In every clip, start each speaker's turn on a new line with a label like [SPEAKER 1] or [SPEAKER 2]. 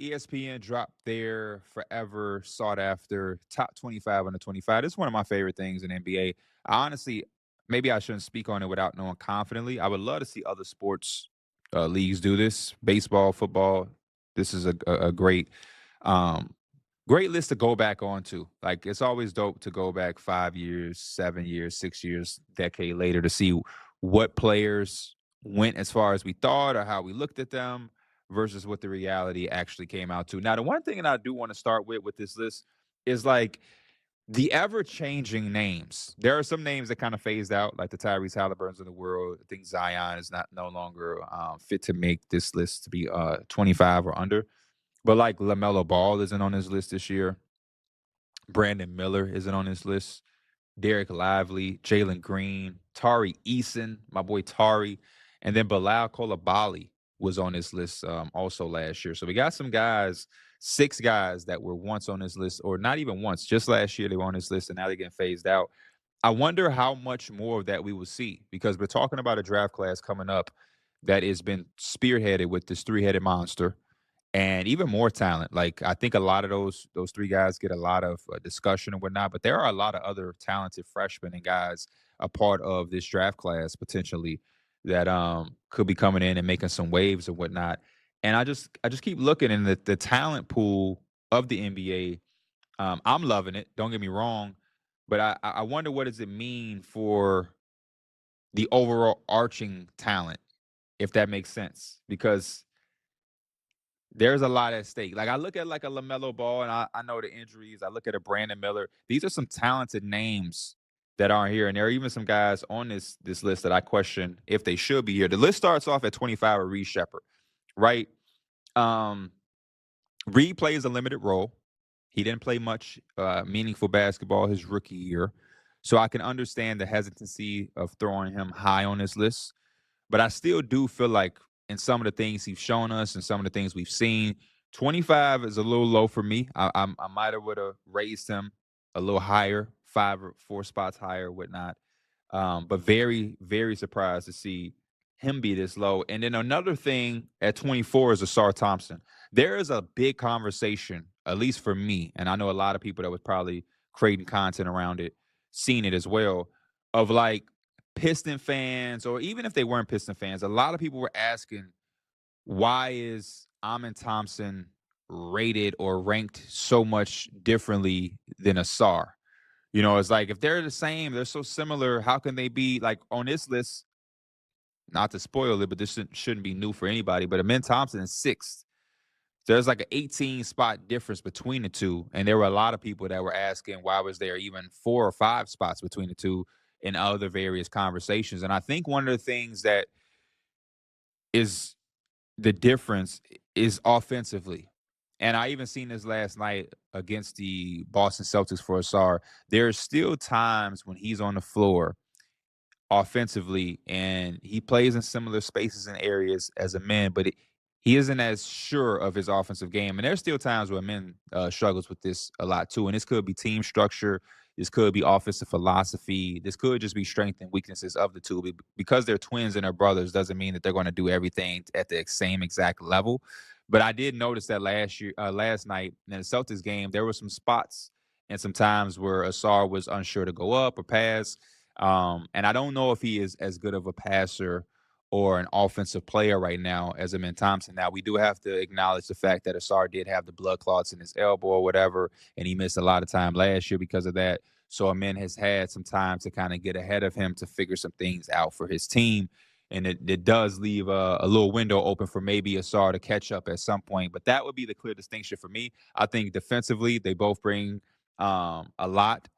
[SPEAKER 1] ESPN dropped their forever sought after top 25 under 25. This is one of my favorite things in NBA. I honestly, maybe I shouldn't speak on it without knowing confidently. I would love to see other sports leagues do this. Baseball, football. This is a great, um, great list to go back onto. Like it's always dope to go back 5 years, 7 years, 6 years, decade later to see what players went as far as we thought or how we looked at them versus what the reality actually came out to. Now, the one thing that I do want to start with this list is like the ever changing names. There are some names that kind of phased out, like the Tyrese Halliburtons of the world. I think Zion is not no longer fit to make this list to be 25 or under. But like LaMelo Ball isn't on this list this year. Brandon Miller isn't on this list. Derek Lively, Jalen Green, Tari Eason, my boy Tari, and then Bilal Coulibaly was on this list also last year. So we got some guys, 6 guys that were once on this list, or not even once, just last year they were on this list, and now they're getting phased out. I wonder how much more of that we will see because we're talking about a draft class coming up that has been spearheaded with this three-headed monster and even more talent. Like I think a lot of those 3 guys get a lot of discussion and whatnot, but there are a lot of other talented freshmen and guys a part of this draft class potentially that could be coming in and making some waves and whatnot. And I just keep looking in the talent pool of the NBA. I'm loving it. Don't get me wrong, but I wonder what does it mean for the overall arching talent, if that makes sense, because there's a lot at stake. Like I look at like a LaMelo Ball, and I know the injuries. I look at a Brandon Miller. These are some talented names that aren't here, and there are even some guys on this list that I question if they should be here. The list starts off at 25 with Reed Shepard, right? Um, Reed plays a limited role. He didn't play much meaningful basketball his rookie year, so I can understand the hesitancy of throwing him high on this list. But I still do feel like in some of the things he's shown us and some of the things we've seen, 25 is a little low for me. I might have would have raised him a little higher, 5 or 4 spots higher, whatnot. But very, very surprised to see him be this low. And then another thing at 24 is Asar Thompson. There is a big conversation, at least for me, and I know a lot of people that was probably creating content around it, seen it as well, of like Piston fans, or even if they weren't Piston fans, a lot of people were asking, why is Amin Thompson rated or ranked so much differently than Asar? You know, it's like if they're the same, they're so similar, how can they be like on this list? Not to spoil it, but this shouldn't be new for anybody. But Amin Thompson is sixth. There's like an 18 spot difference between the two. And there were a lot of people that were asking why was there even 4 or 5 spots between the two in other various conversations. And I think one of the things that is the difference is offensively. And I even seen this last night against the Boston Celtics for Asar. There's still times when he's on the floor offensively and he plays in similar spaces and areas as a man, but he isn't as sure of his offensive game. And there's still times where men struggles with this a lot too. And this could be team structure. This could be offensive philosophy. This could just be strengths and weaknesses of the two. Because they're twins and they're brothers doesn't mean that they're going to do everything at the same exact level. But I did notice that last night in the Celtics game, there were some spots and some times where Asar was unsure to go up or pass. And I don't know if he is as good of a passer or an offensive player right now as Amin Thompson. Now, we do have to acknowledge the fact that Asar did have the blood clots in his elbow or whatever, and he missed a lot of time last year because of that. So Amin has had some time to kind of get ahead of him to figure some things out for his team. And it does leave a little window open for maybe Asar to catch up at some point. But that would be the clear distinction for me. I think defensively, they both bring a lot.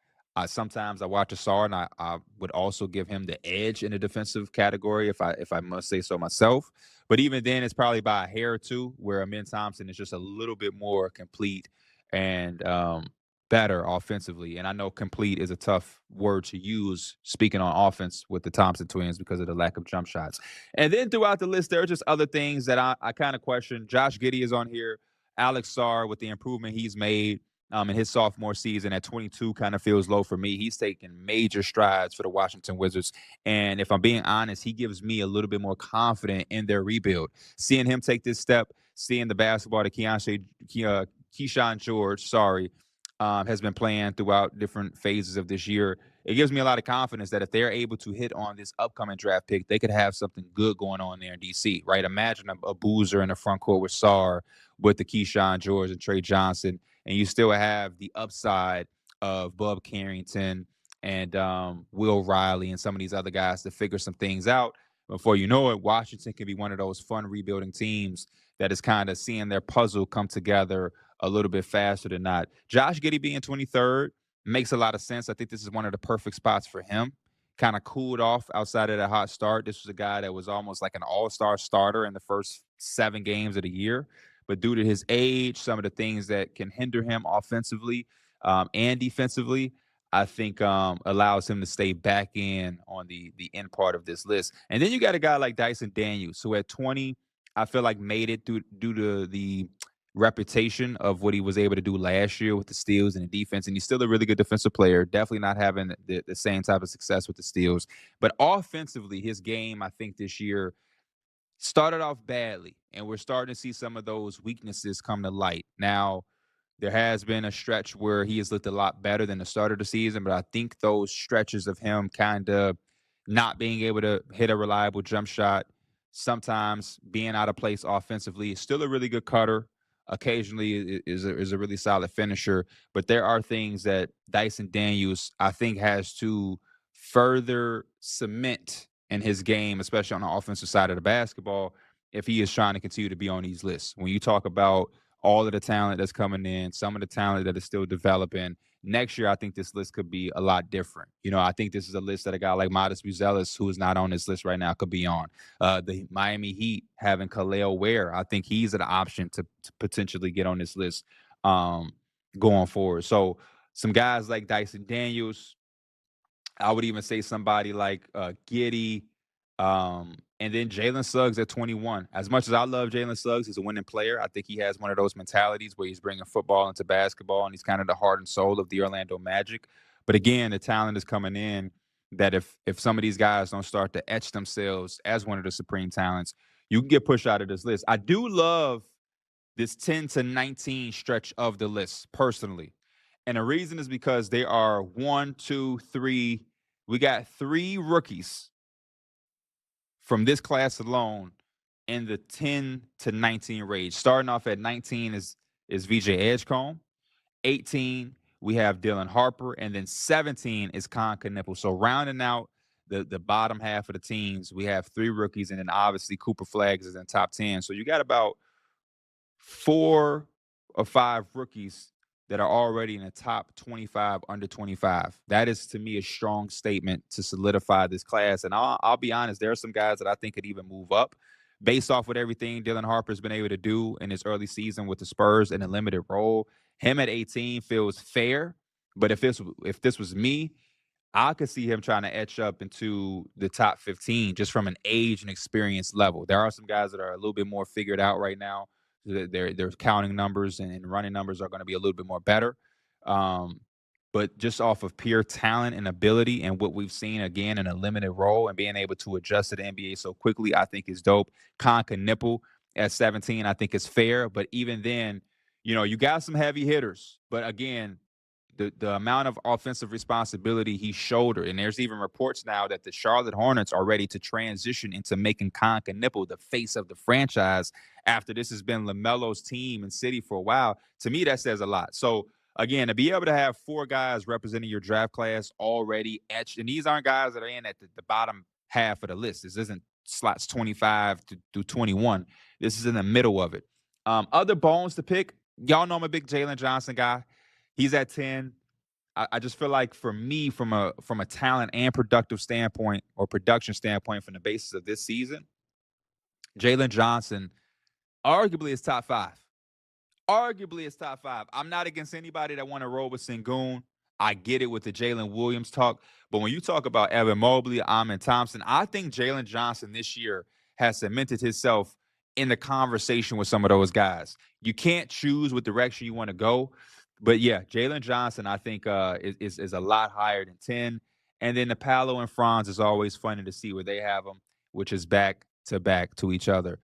[SPEAKER 1] Sometimes I watch Asar, and I would also give him the edge in the defensive category if I must say so myself. But even then, it's probably by a hair or two, where Amin Thompson is just a little bit more complete and better offensively. And I know complete is a tough word to use speaking on offense with the Thompson twins because of the lack of jump shots. And then throughout the list, there are just other things that I kind of question. Josh Giddey is on here. Alex Sarr, with the improvement he's made in his sophomore season at 22, kind of feels low for me. He's taken major strides for the Washington Wizards. And if I'm being honest, he gives me a little bit more confident in their rebuild. Seeing him take this step, seeing the basketball that Keyshawn George, sorry, has been playing throughout different phases of this year, it gives me a lot of confidence that if they're able to hit on this upcoming draft pick, they could have something good going on there in DC, right? Imagine a Boozer in the front court with Sarr, with the Keyshawn George and Trey Johnson, and you still have the upside of Bub Carrington and Will Riley and some of these other guys to figure some things out. Before you know it, Washington can be one of those fun rebuilding teams that is kind of seeing their puzzle come together a little bit faster than not. Josh Giddey being 23rd makes a lot of sense. I think this is one of the perfect spots for him. Kind of cooled off outside of that hot start. This was a guy that was almost like an all-star starter in the first 7 games of the year. But due to his age, some of the things that can hinder him offensively and defensively, I think allows him to stay back in on the end part of this list. And then you got a guy like Dyson Daniels, who at 20, I feel like made it due to the reputation of what he was able to do last year with the steals and the defense. And he's still a really good defensive player, definitely not having the same type of success with the steals. But offensively, his game, I think this year started off badly, and we're starting to see some of those weaknesses come to light. Now, there has been a stretch where he has looked a lot better than the start of the season, but I think those stretches of him kind of not being able to hit a reliable jump shot, sometimes being out of place offensively, still a really good cutter. Occasionally is a really solid finisher, but there are things that Dyson Daniels, I think, has to further cement in his game, especially on the offensive side of the basketball, if he is trying to continue to be on these lists. When you talk about all of the talent that's coming in, some of the talent that is still developing, next year I think this list could be a lot different. I think this is a list that a guy like Modest Buzelis, who is not on this list right now, could be on. The Miami Heat having Khalil Ware, I think he's an option to potentially get on this list going forward. So some guys like Dyson Daniels, I would even say somebody like Giddey, and then Jalen Suggs at 21. As much as I love Jalen Suggs, he's a winning player. I think he has one of those mentalities where he's bringing football into basketball, and he's kind of the heart and soul of the Orlando Magic. But again, the talent is coming in that if some of these guys don't start to etch themselves as one of the supreme talents, you can get pushed out of this list. I do love this 10 to 19 stretch of the list personally. And the reason is because they are 1, 2, 3. We got 3 rookies from this class alone in the 10 to 19 range. Starting off at 19 is VJ Edgecombe. 18, we have Dylan Harper. And then 17 is Con Knipple. So rounding out the bottom half of the teams, we have 3 rookies. And then obviously Cooper Flaggs is in top 10. So you got about 4 or 5 rookies that are already in the top 25 under 25. That is, to me, a strong statement to solidify this class. And I'll be honest, there are some guys that I think could even move up based off what everything Dylan Harper's been able to do in his early season with the Spurs in a limited role. Him at 18 feels fair, but if this was me, I could see him trying to etch up into the top 15 just from an age and experience level. There are some guys that are a little bit more figured out right now. Their counting numbers and running numbers are going to be a little bit more better. But just off of pure talent and ability and what we've seen, again, in a limited role and being able to adjust to the NBA so quickly, I think is dope. Con Knipple at 17, I think is fair. But even then, you got some heavy hitters. But again, the amount of offensive responsibility he shouldered, and there's even reports now that the Charlotte Hornets are ready to transition into making Con Knipple the face of the franchise after this has been LaMelo's team and city for a while. To me, that says a lot. So again, to be able to have 4 guys representing your draft class already etched, and these aren't guys that are in at the bottom half of the list. This isn't slots 25 through 21. This is in the middle of it. Other bones to pick. Y'all know I'm a big Jalen Johnson guy. He's at 10. I just feel like for me, from a talent and productive standpoint or production standpoint from the basis of this season, Jalen Johnson arguably is top 5. Arguably is top 5. I'm not against anybody that want to roll with Sengun. I get it with the Jalen Williams talk. But when you talk about Evan Mobley, Amin Thompson, I think Jalen Johnson this year has cemented himself in the conversation with some of those guys. You can't choose what direction you want to go. But yeah, Jalen Johnson, I think, is a lot higher than 10. And then the Paolo and Franz is always funny to see where they have them, which is back to back to each other.